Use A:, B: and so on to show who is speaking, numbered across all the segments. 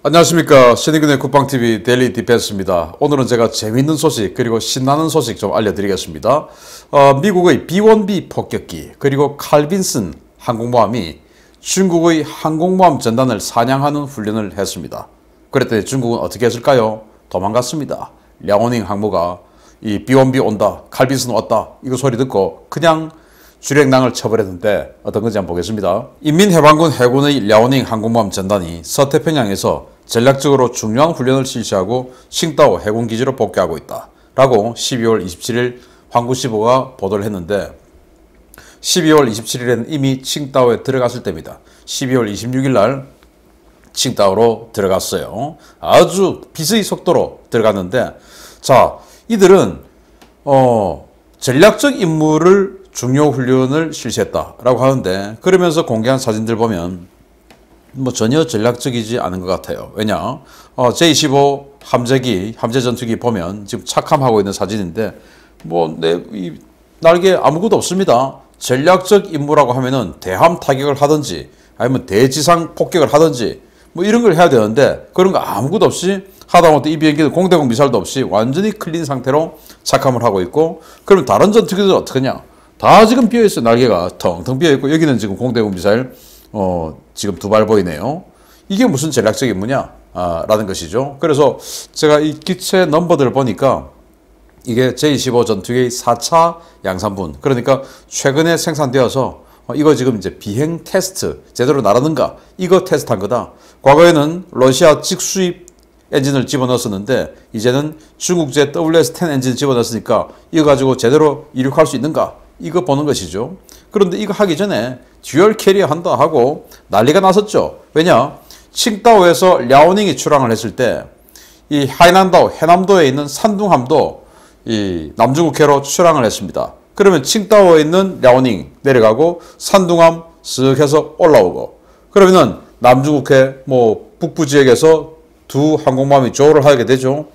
A: 안녕하십니까. 신인근의 국방TV 데일리 디펜스입니다. 오늘은 제가 재밌는 소식 그리고 신나는 소식 좀 알려드리겠습니다. 미국의 B-1B 폭격기 그리고 칼 빈슨 항공모함이 중국의 항공모함 전단을 사냥하는 훈련을 했습니다. 그랬더니 중국은 어떻게 했을까요? 도망갔습니다. 랴오닝 항모가 이 B-1B 온다, 칼 빈슨 왔다 이거 소리 듣고 그냥 주력낭을 쳐버렸는데 어떤 건지 한번 보겠습니다. 인민해방군 해군의 랴오닝 항공모함 전단이 서태평양에서 전략적으로 중요한 훈련을 실시하고 칭다오 해군기지로 복귀하고 있다 라고 12월 27일 황구시보가 보도를 했는데 12월 27일에는 이미 칭다오에 들어갔을 때입니다. 12월 26일 날 칭다오로 들어갔어요. 아주 비스의 속도로 들어갔는데 자, 이들은 전략적 임무를 중요 훈련을 실시했다라고 하는데 그러면서 공개한 사진들 보면 전혀 전략적이지 않은 것 같아요. 왜냐? J-15 함재 전투기 보면 지금 착함하고 있는 사진인데 이 날개에 아무것도 없습니다. 전략적 임무라고 하면은 대함 타격을 하든지 아니면 대지상 폭격을 하든지 이런 걸 해야 되는데 그런 거 아무것도 없이 하다못해 이 비행기는 공대공 미사일도 없이 완전히 클린 상태로 착함을 하고 있고 그러면 다른 전투기들은 어떡하냐? 다 지금 비어있어요. 날개가 텅텅 비어있고 여기는 지금 공대공 미사일 지금 두 발 보이네요. 이게 무슨 전략적 임무냐? 라는 것이죠. 그래서 제가 이 기체 넘버들을 보니까 이게 J-15 전투기의 4차 양산분. 그러니까 최근에 생산되어서 이거 지금 이제 비행 테스트 제대로 날았는가? 이거 테스트한 거다. 과거에는 러시아 직수입 엔진을 집어넣었었는데 이제는 중국제 WS-10 엔진을 집어넣었으니까 이거 가지고 제대로 이륙할 수 있는가? 이거 보는 것이죠. 그런데 이거 하기 전에 듀얼 캐리어 한다 하고 난리가 났었죠. 왜냐? 칭다오에서 랴오닝이 출항을 했을 때 이 하이난다오, 해남도에 있는 산둥함도 이 남중국해로 출항을 했습니다. 그러면 칭다오에 있는 랴오닝 내려가고 산둥함 쓱 해서 올라오고 그러면은 남중국해 북부 지역에서 두 항공모함이 조를 하게 되죠.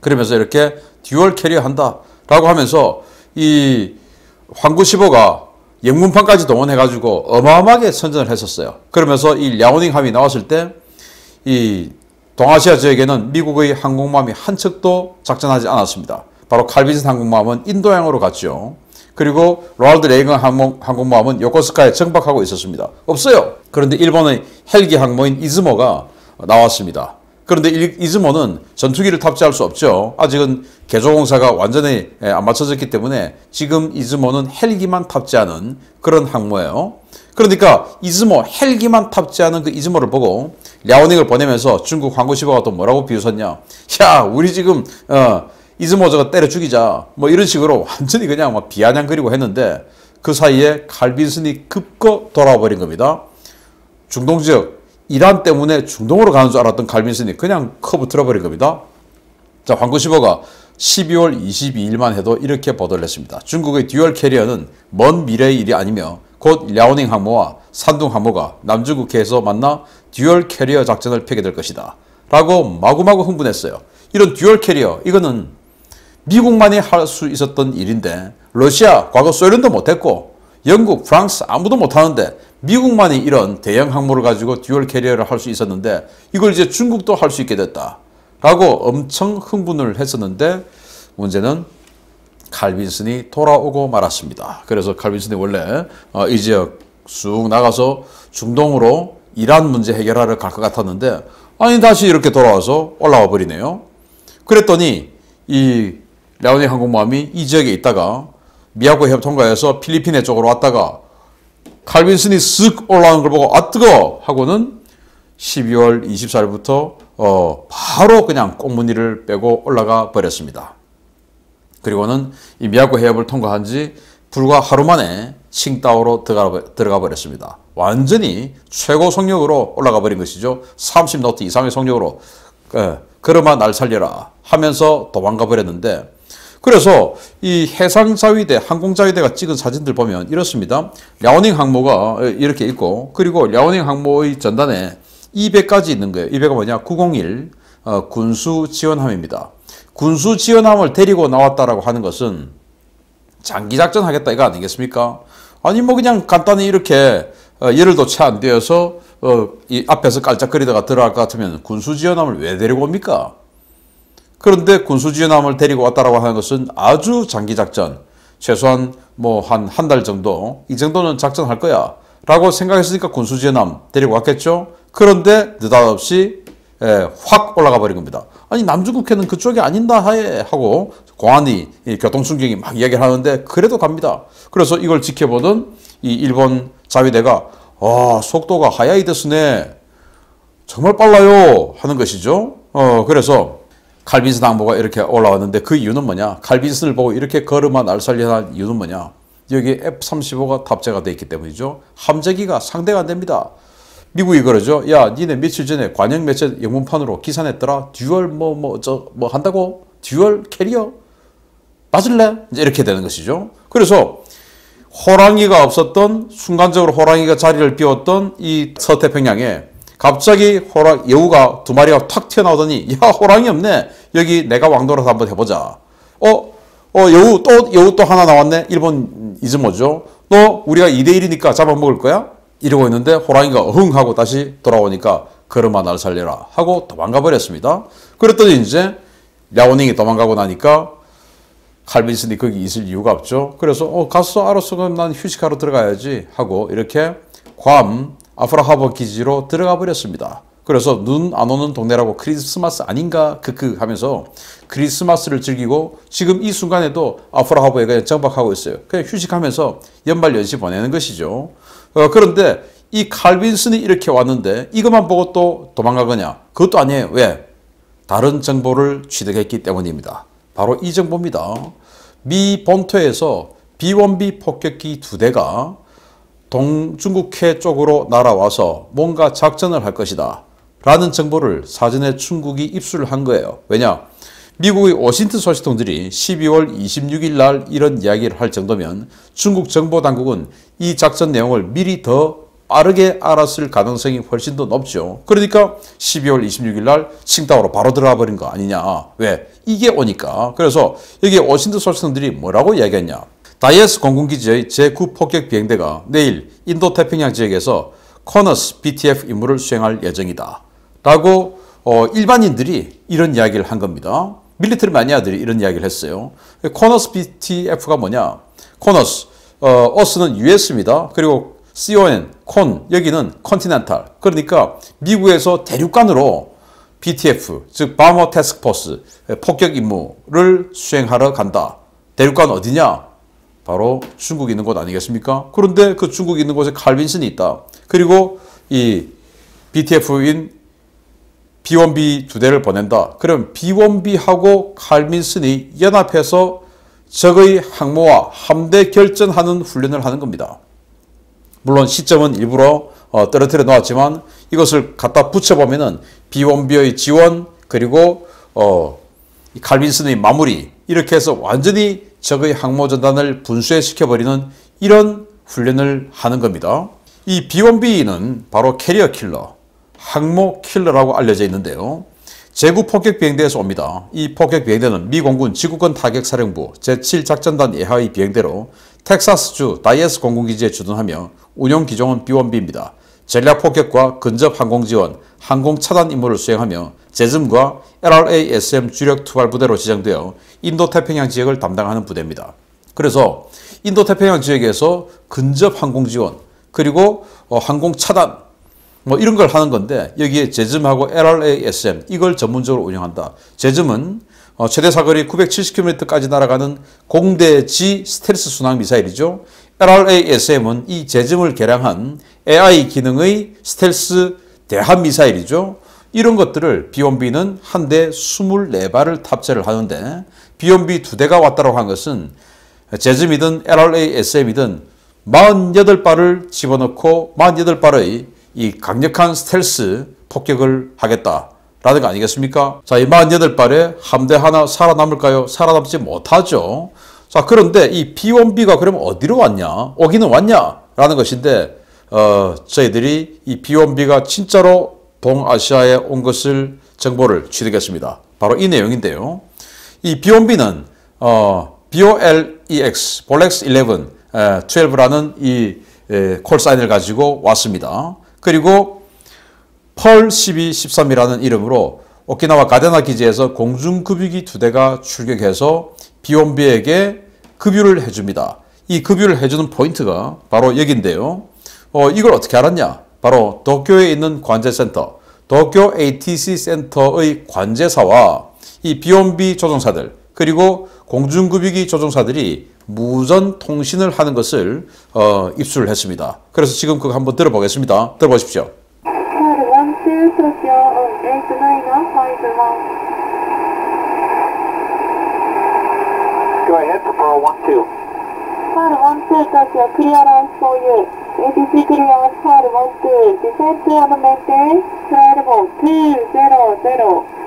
A: 그러면서 이렇게 듀얼 캐리어 한다라고 하면서 이 황구시보가 영문판까지 동원해가지고 어마어마하게 선전을 했었어요. 그러면서 이 랴오닝함이 나왔을 때 이 동아시아 지역에는 미국의 항공모함이 한 척도 작전하지 않았습니다. 바로 칼 빈슨 항공모함은 인도양으로 갔죠. 그리고 로널드 레이건 항공모함은 요코스카에 정박하고 있었습니다. 없어요. 그런데 일본의 헬기 항모인 이즈모가 나왔습니다. 그런데 이즈모는 전투기를 탑재할 수 없죠. 아직은 개조공사가 완전히 안 맞춰졌기 때문에 지금 이즈모는 헬기만 탑재하는 그런 항모예요. 그러니까 이즈모 헬기만 탑재하는 그 이즈모를 보고 랴오닝을 보내면서 중국 황구시보가 또 뭐라고 비웃었냐? 야, 우리 지금 이즈모 저거 때려 죽이자. 이런 식으로 완전히 그냥 비아냥거리고 했는데 그 사이에 칼 빈슨이 급거 돌아와 버린 겁니다. 중동 지역 이란 때문에 중동으로 가는 줄 알았던 칼 빈슨이 그냥 커브 틀어버린 겁니다. 자, 황구시보가 12월 22일만 해도 이렇게 보도를 했습니다. 중국의 듀얼 캐리어는 먼 미래의 일이 아니며 곧 랴오닝 항모와 산둥 항모가 남중국해에서 만나 듀얼 캐리어 작전을 펴게 될 것이다. 라고 마구마구 흥분했어요. 이런 듀얼 캐리어, 이거는 미국만이 할 수 있었던 일인데 러시아, 과거 소련도 못했고 영국, 프랑스 아무도 못하는데 미국만이 이런 대형 항모를 가지고 듀얼 캐리어를 할 수 있었는데 이걸 이제 중국도 할 수 있게 됐다. 라고 엄청 흥분을 했었는데 문제는 칼 빈슨이 돌아오고 말았습니다. 그래서 칼 빈슨이 원래 이 지역 쑥 나가서 중동으로 이란 문제 해결하러 갈 것 같았는데 아니 다시 이렇게 돌아와서 올라와 버리네요. 그랬더니 이 랴오닝 항공모함이 이 지역에 있다가 미야코 해협 통과해서 필리핀해 쪽으로 왔다가 칼 빈슨이 쓱 올라오는 걸 보고 아 뜨거 하고는 12월 24일부터 바로 그냥 꽁무니를 빼고 올라가 버렸습니다. 그리고는 이 미야코 해협을 통과한 지 불과 하루 만에 칭다오로 들어가 버렸습니다. 완전히 최고 속력으로 올라가 버린 것이죠. 30노트 이상의 속력으로 걸어마 날 살려라 하면서 도망가 버렸는데 그래서 이 해상자위대, 항공자위대가 찍은 사진들 보면 이렇습니다. 랴오닝 항모가 이렇게 있고 그리고 랴오닝 항모의 전단에 200까지 있는 거예요. 200가 뭐냐? 901 군수지원함입니다. 군수지원함을 데리고 나왔다라고 하는 것은 장기작전 하겠다 이거 아니겠습니까? 아니 그냥 간단히 이렇게 열흘도 채 안 되어서 이 앞에서 깔짝거리다가 들어갈 것 같으면 군수지원함을 왜 데리고 옵니까? 그런데 군수지원함을 데리고 왔다라고 하는 것은 아주 장기 작전, 최소한 뭐 한 달 정도, 이 정도는 작전할 거야 라고 생각했으니까 군수지원함 데리고 왔겠죠. 그런데 느닷없이 확 올라가 버린 겁니다. 아니 남중국해는 그쪽이 아닌다 하고 공안이 교통순경이 막 이야기를 하는데 그래도 갑니다. 그래서 이걸 지켜보던 이 일본 자위대가 속도가 하야이 데스네, 정말 빨라요 하는 것이죠. 그래서 칼빈슨 항모가 이렇게 올라왔는데 그 이유는 뭐냐? 칼빈슨을 보고 이렇게 걸음아 날살리한 이유는 뭐냐? 여기에 F-35가 탑재가 되어 있기 때문이죠. 함재기가 상대가 안 됩니다. 미국이 그러죠. 야, 니네 며칠 전에 관영 매체 영문판으로 기사 냈더라. 듀얼 뭐 한다고? 듀얼 캐리어? 맞을래? 이제 이렇게 되는 것이죠. 그래서 호랑이가 없었던, 순간적으로 호랑이가 자리를 비웠던 이 서태평양에 갑자기 여우가 두 마리가 탁 튀어나오더니 야, 호랑이 없네. 여기 내가 왕도라서 한번 해보자. 여우 또 하나 나왔네. 일본 이즈모죠. 너 우리가 2대1이니까 잡아먹을 거야? 이러고 있는데 호랑이가 흥 하고 다시 돌아오니까 걸음아 날 살려라 하고 도망가 버렸습니다. 그랬더니 이제 랴오닝이 도망가고 나니까 칼빈슨이 거기 있을 이유가 없죠. 그래서 갔어, 알았어, 그럼 난 휴식하러 들어가야지 하고 이렇게 괌 아프라하버 기지로 들어가 버렸습니다. 그래서 눈 안 오는 동네라고 크리스마스 아닌가 크크 하면서 크리스마스를 즐기고 지금 이 순간에도 아프라하버에 그냥 정박하고 있어요. 그냥 휴식하면서 연말 연시 보내는 것이죠. 그런데 이 칼빈슨이 이렇게 왔는데 이것만 보고 또 도망가거냐? 그것도 아니에요. 왜? 다른 정보를 취득했기 때문입니다. 바로 이 정보입니다. 미 본토에서 B-1B 폭격기 2대가 동중국해 쪽으로 날아와서 뭔가 작전을 할 것이다 라는 정보를 사전에 중국이 입수를 한 거예요. 왜냐? 미국의 워싱턴 소식통들이 12월 26일 날 이런 이야기를 할 정도면 중국 정보당국은 이 작전 내용을 미리 더 빠르게 알았을 가능성이 훨씬 더 높죠. 그러니까 12월 26일 날 칭다오로 바로 들어가 버린 거 아니냐. 왜? 이게 오니까. 그래서 여기 워싱턴 소식통들이 뭐라고 이야기했냐. 다이에스 공군기지의 제9 폭격 비행대가 내일 인도태평양 지역에서 코너스 BTF 임무를 수행할 예정이다 라고 일반인들이 이런 이야기를 한 겁니다. 밀리터리 마니아들이 이런 이야기를 했어요. 코너스 BTF가 뭐냐? 코너스, 어스는 US입니다. 그리고 CON, 콘, 여기는 컨티넨탈. 그러니까 미국에서 대륙간으로 BTF, 즉 바머 태스크포스, 폭격 임무를 수행하러 간다. 대륙간 어디냐? 바로 중국이 있는 곳 아니겠습니까? 그런데 그 중국이 있는 곳에 칼빈슨이 있다. 그리고 이 BTF인 B-1B 2대를 보낸다. 그럼 B-1B하고 칼빈슨이 연합해서 적의 항모와 함대 결전하는 훈련을 하는 겁니다. 물론 시점은 일부러 떨어뜨려 놓았지만 이것을 갖다 붙여보면은 B-1B의 지원 그리고 칼빈슨의 마무리 이렇게 해서 완전히 적의 항모전단을 분쇄시켜버리는 이런 훈련을 하는 겁니다. 이 B-1B는 바로 캐리어 킬러, 항모 킬러라고 알려져 있는데요. 제9 폭격 비행대에서 옵니다. 이 폭격 비행대는 미 공군 지구권 타격사령부 제7작전단 예하의 비행대로 텍사스주 다이에스 공군기지에 주둔하며 운용 기종은 B-1B입니다. 전략 폭격과 근접 항공 지원, 항공 차단 임무를 수행하며 제즘과 LRASM 주력 투발 부대로 지정되어 인도태평양 지역을 담당하는 부대입니다. 그래서 인도태평양 지역에서 근접 항공 지원 그리고 항공 차단 뭐 이런 걸 하는 건데 여기에 제즘하고 LRASM 이걸 전문적으로 운영한다. 제즘은 최대 사거리 970km까지 날아가는 공대지 스텔스 순항 미사일이죠. LRASM은 이 제즘을 개량한 AI 기능의 스텔스 대함 미사일이죠. 이런 것들을 B-1B는 한 대 24발을 탑재를 하는데 B-1B 2대가 왔다고 한 것은 제즘이든 LRASM이든 48발을 집어넣고 48발의 이 강력한 스텔스 폭격을 하겠다라는 거 아니겠습니까? 자, 이 48발에 함대 하나 살아남을까요? 살아남지 못하죠. 자, 그런데 이 B-1B가 그러면 어디로 왔냐? 오기는 왔냐? 라는 것인데 저희들이 이 B-1B가 진짜로 동아시아에 온 것을 정보를 취득했습니다. 바로 이 내용인데요. 이 B-1B는 BOLEX, BOLEX 11, 12라는 이 콜사인을 가지고 왔습니다. 그리고 펄 12, 13이라는 이름으로 오키나와 가데나 기지에서 공중급유기 2대가 출격해서 B1B에게 급유를 해줍니다. 이 급유를 해주는 포인트가 바로 여기인데요. 이걸 어떻게 알았냐? 바로 도쿄에 있는 관제센터, 도쿄 ATC 센터의 관제사와 이 B1B 조종사들, 그리고 공중급유기 조종사들이 무전 통신을 하는 것을 입수를 했습니다. 그래서 지금 그거 한번 들어보겠습니다. 들어보십시오.
B: Go ahead for Pearl 1-2.
C: Pearl 1-2, Tokyo, clearance for you. ATC clearance, Pearl 1-2. Descent and maintain, flight level 200.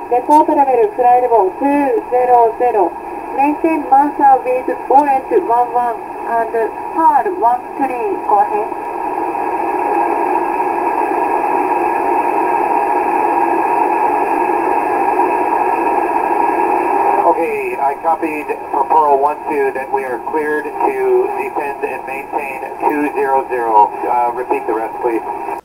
C: Report level, flight level 200. Maintain master with orange 11 and Pearl 1-3. Go ahead.
B: Okay, I copied for Pearl 1-2 that we are cleared to descend and maintain 200. Repeat the rest, please.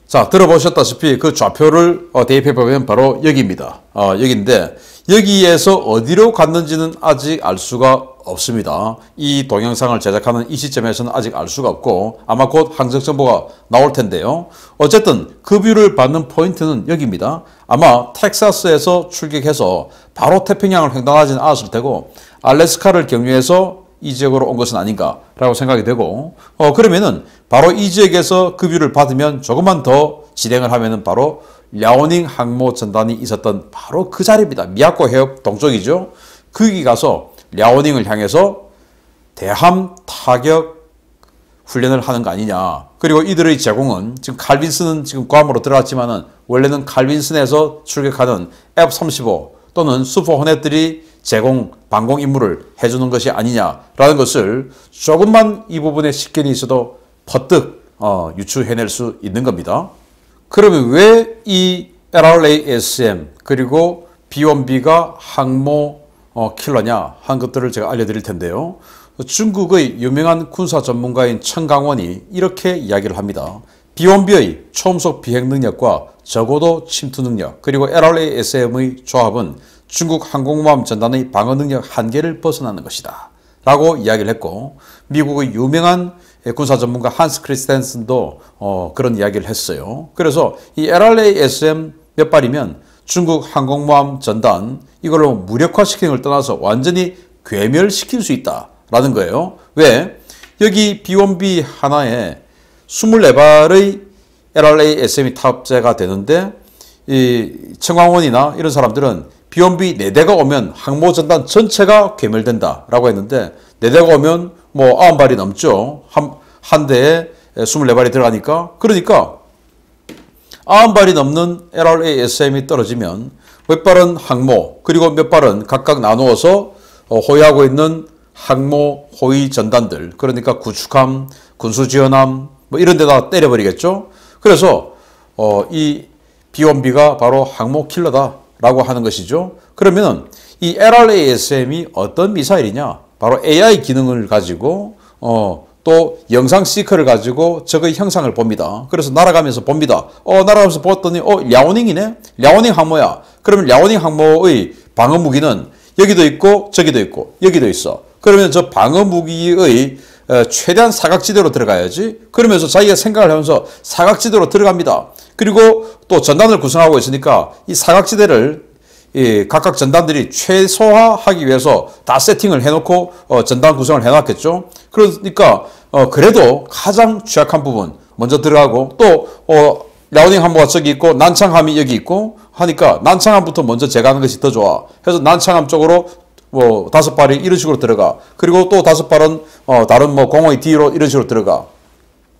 A: 자, 들어보셨다시피 그 좌표를 대입해 보면 바로 여기입니다. 여기인데 여기에서 어디로 갔는지는 아직 알 수가 없습니다. 이 동영상을 제작하는 이 시점에서는 아직 알 수가 없고 아마 곧 항적 정보가 나올 텐데요. 어쨌든 급유를 받는 포인트는 여기입니다. 아마 텍사스에서 출격해서 바로 태평양을 횡단하지는 않았을 테고 알래스카를 경유해서 이 지역으로 온 것은 아닌가라고 생각이 되고 그러면은 바로 이 지역에서 급유를 받으면 조금만 더 진행을 하면은 바로 랴오닝 항모 전단이 있었던 바로 그 자리입니다. 미야코 해협 동쪽이죠. 거기 가서 랴오닝을 향해서 대함 타격 훈련을 하는 거 아니냐. 그리고 이들의 제공은 지금 칼빈슨은 지금 괌으로 들어갔지만은 원래는 칼빈슨에서 출격하는 F-35 또는 슈퍼 호넷들이 제공 방공 임무를 해주는 것이 아니냐라는 것을 조금만 이 부분에 식견이 있어도 퍼뜩 유추해낼 수 있는 겁니다. 그러면 왜 이 LRASM 그리고 B1B가 항모 킬러냐 한 것들을 제가 알려드릴 텐데요. 중국의 유명한 군사 전문가인 천강원이 이렇게 이야기를 합니다. B1B의 초음속 비행 능력과 저고도 침투 능력 그리고 LRASM의 조합은 중국 항공모함 전단의 방어 능력 한계를 벗어나는 것이다 라고 이야기를 했고 미국의 유명한 군사 전문가 한스 크리스텐슨도 그런 이야기를 했어요. 그래서 이 LRASM 몇 발이면 중국 항공모함 전단 이걸로 무력화시키는 걸 떠나서 완전히 괴멸시킬 수 있다라는 거예요. 왜? 여기 B1B 하나에 24발의 LRASM이 탑재가 되는데 이 청광원이나 이런 사람들은 B1B 4대가 오면 항모 전단 전체가 괴멸된다라고 했는데 4대가 오면 뭐 90발이 넘죠. 한 대에 24발이 들어가니까 그러니까 90발이 넘는 LRASM이 떨어지면 몇 발은 항모 그리고 몇 발은 각각 나누어서 호위하고 있는 항모 호위 전단들 그러니까 구축함, 군수지원함 뭐 이런 데다 때려버리겠죠. 그래서 이 B1B가 바로 항모 킬러다라고 하는 것이죠. 그러면 이 LRASM이 어떤 미사일이냐? 바로 AI 기능을 가지고 또 영상 시커를 가지고 적의 형상을 봅니다. 그래서 날아가면서 봅니다. 날아가면서 보았더니 랴오닝이네? 랴오닝 항모야. 그러면 랴오닝 항모의 방어 무기는 여기도 있고 저기도 있고 여기도 있어. 그러면 저 방어 무기의 최대한 사각지대로 들어가야지. 그러면서 자기가 생각을 하면서 사각지대로 들어갑니다. 그리고 또 전단을 구성하고 있으니까 이 사각지대를 각각 전단들이 최소화하기 위해서 다 세팅을 해놓고 전단 구성을 해놨겠죠. 그러니까 그래도 가장 취약한 부분 먼저 들어가고 또 랴오닝 항모가 저기 있고 난창함이 여기 있고 하니까 난창함부터 먼저 제거하는 것이 더 좋아. 그래서 난창함 쪽으로 뭐 5발이 이런 식으로 들어가. 그리고 또 5발은 다른 뭐 공허의 뒤로 이런 식으로 들어가.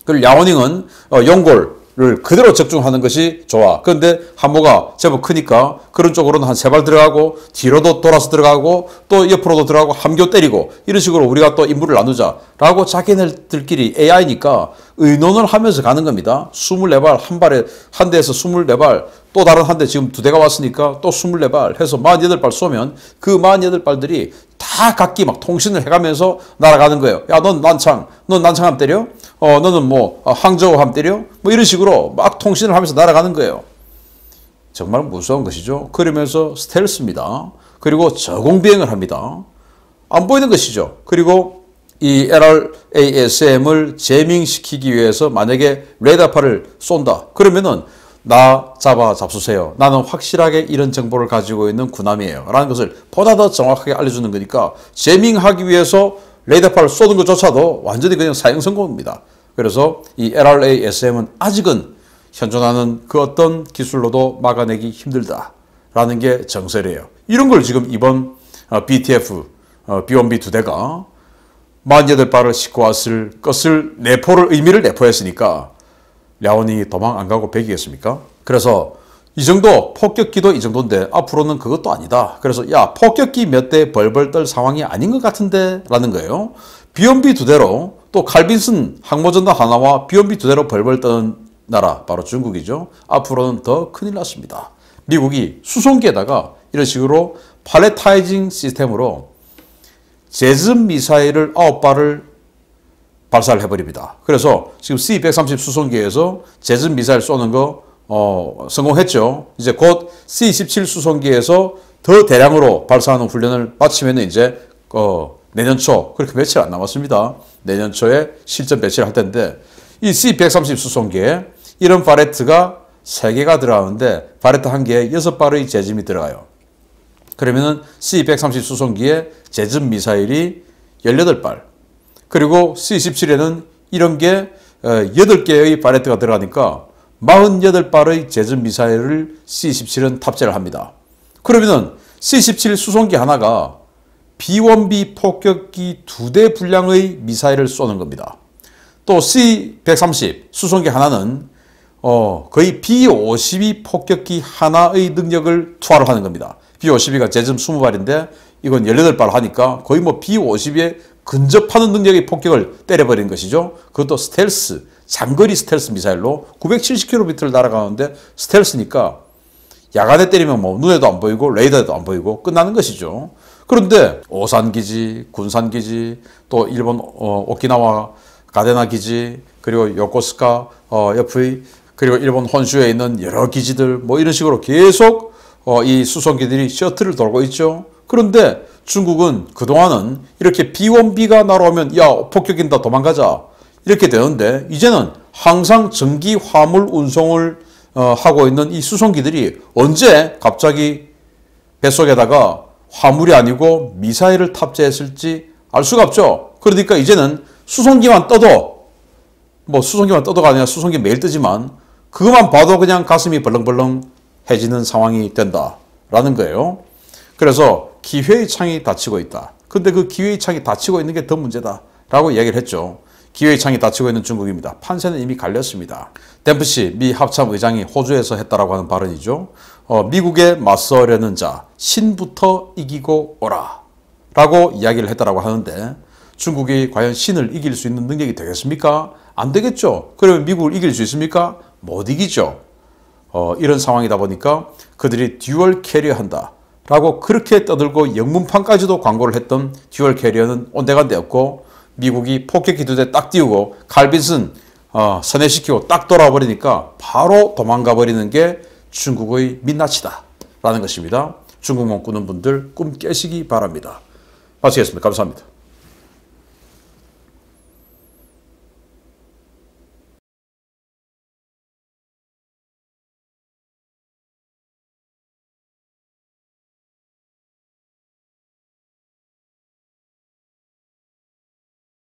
A: 그리고 랴오닝은 용골을 그대로 적중하는 것이 좋아. 그런데 함모가 제법 크니까 그런 쪽으로는 한 3발 들어가고 뒤로도 돌아서 들어가고 또 옆으로도 들어가고 함교 때리고 이런 식으로 우리가 또 임무를 나누자라고 자기네들끼리 AI니까 의논을 하면서 가는 겁니다. 24발 한 대에서 24발 또 다른 한 대 지금 2대가 왔으니까 또 24발 해서 48발 쏘면 그 48발들이 다 다 각기 막 통신을 해가면서 날아가는 거예요. 야, 넌 난창함 때려? 너는 뭐 항저우함 때려? 뭐 이런 식으로 막 통신을 하면서 날아가는 거예요. 정말 무서운 것이죠. 그러면서 스텔스입니다. 그리고 저공비행을 합니다. 안 보이는 것이죠. 그리고 이 LRASM을 재밍시키기 위해서 만약에 레이더파를 쏜다. 그러면은 나 잡수세요. 나는 확실하게 이런 정보를 가지고 있는 군함이에요. 라는 것을 보다 더 정확하게 알려주는 거니까 재밍하기 위해서 레이더파를 쏘는 것조차도 완전히 그냥 사형 성공입니다. 그래서 이 LRASM은 아직은 현존하는 그 어떤 기술로도 막아내기 힘들다라는 게 정설이에요. 이런 걸 지금 이번 BTF, B1B 2대가 48발을 싣고 왔을 것을 의미를 내포했으니까 랴오닝이 도망 안 가고 백이겠습니까? 그래서 이 정도 폭격기도 이 정도인데 앞으로는 그것도 아니다. 그래서 야, 폭격기 몇 대 벌벌 떨 상황이 아닌 것 같은데 라는 거예요. B1B 2대로 또 칼빈슨 항모전단 하나와 B1B 2대로 벌벌 떠는 나라 바로 중국이죠. 앞으로는 더 큰일 났습니다. 미국이 수송기에다가 이런 식으로 팔레타이징 시스템으로 제즘 미사일을 9발을 발사를 해버립니다. 그래서 지금 C-130 수송기에서 제즘 미사일 쏘는 거 성공했죠. 이제 곧 C-17 수송기에서 더 대량으로 발사하는 훈련을 마치면 이제 내년 초, 그렇게 며칠 안 남았습니다. 내년 초에 실전 배치를 할 텐데 이 C-130 수송기에 이런 바레트가 3개가 들어가는데 바레트 1개에 6발의 제즘이 들어가요. 그러면은 C-130 수송기에 제즘 미사일이 18발, 그리고 C-17에는 이런 게 8개의 바레트가 들어가니까 48발의 제즘 미사일을 C-17은 탑재를 합니다. 그러면은 C-17 수송기 하나가 B-1B 폭격기 2대 분량의 미사일을 쏘는 겁니다. 또 C-130 수송기 하나는 거의 B-52 폭격기 하나의 능력을 투하를 하는 겁니다. B-52가 제즘 20발인데 이건 18발 하니까 거의 뭐 B-52에 근접하는 능력의 폭격을 때려버린 것이죠. 그것도 스텔스, 장거리 스텔스 미사일로 970km를 날아가는데 스텔스니까 야간에 때리면 뭐 눈에도 안 보이고 레이더에도 안 보이고 끝나는 것이죠. 그런데 오산기지, 군산기지, 또 일본 오키나와 가데나 기지, 그리고 요코스카 옆의 그리고 일본 혼슈에 있는 여러 기지들 뭐 이런 식으로 계속 이 수송기들이 셔틀을 돌고 있죠. 그런데 중국은 그동안은 이렇게 B-1B가 날아오면 야, 폭격인다 도망가자 이렇게 되는데 이제는 항상 전기 화물 운송을 하고 있는 이 수송기들이 언제 갑자기 뱃속에다가 화물이 아니고 미사일을 탑재했을지 알 수가 없죠. 그러니까 이제는 수송기만 떠도 수송기가 아니라 수송기 매일 뜨지만 그것만 봐도 그냥 가슴이 벌렁벌렁해지는 상황이 된다라는 거예요. 그래서 기회의 창이 닫히고 있다. 근데 그 기회의 창이 닫히고 있는 게 더 문제다라고 이야기를 했죠. 기회의 창이 닫히고 있는 중국입니다. 판세는 이미 갈렸습니다. 댐프시 미 합참의장이 호주에서 했다라고 하는 발언이죠. 미국에 맞서려는 자, 신부터 이기고 오라 라고 이야기를 했다라고 하는데 중국이 과연 신을 이길 수 있는 능력이 되겠습니까? 안 되겠죠. 그러면 미국을 이길 수 있습니까? 못 이기죠. 이런 상황이다 보니까 그들이 듀얼 캐리어한다 라고 그렇게 떠들고 영문판까지도 광고를 했던 듀얼 캐리어는 온데간데 없고 미국이 폭격기 2대 딱 띄우고 칼빈슨 선회시키고 딱 돌아버리니까 바로 도망가 버리는 게 중국의 민낯이다 라는 것입니다. 중국몽 꾸는 분들 꿈 깨시기 바랍니다. 마치겠습니다. 감사합니다.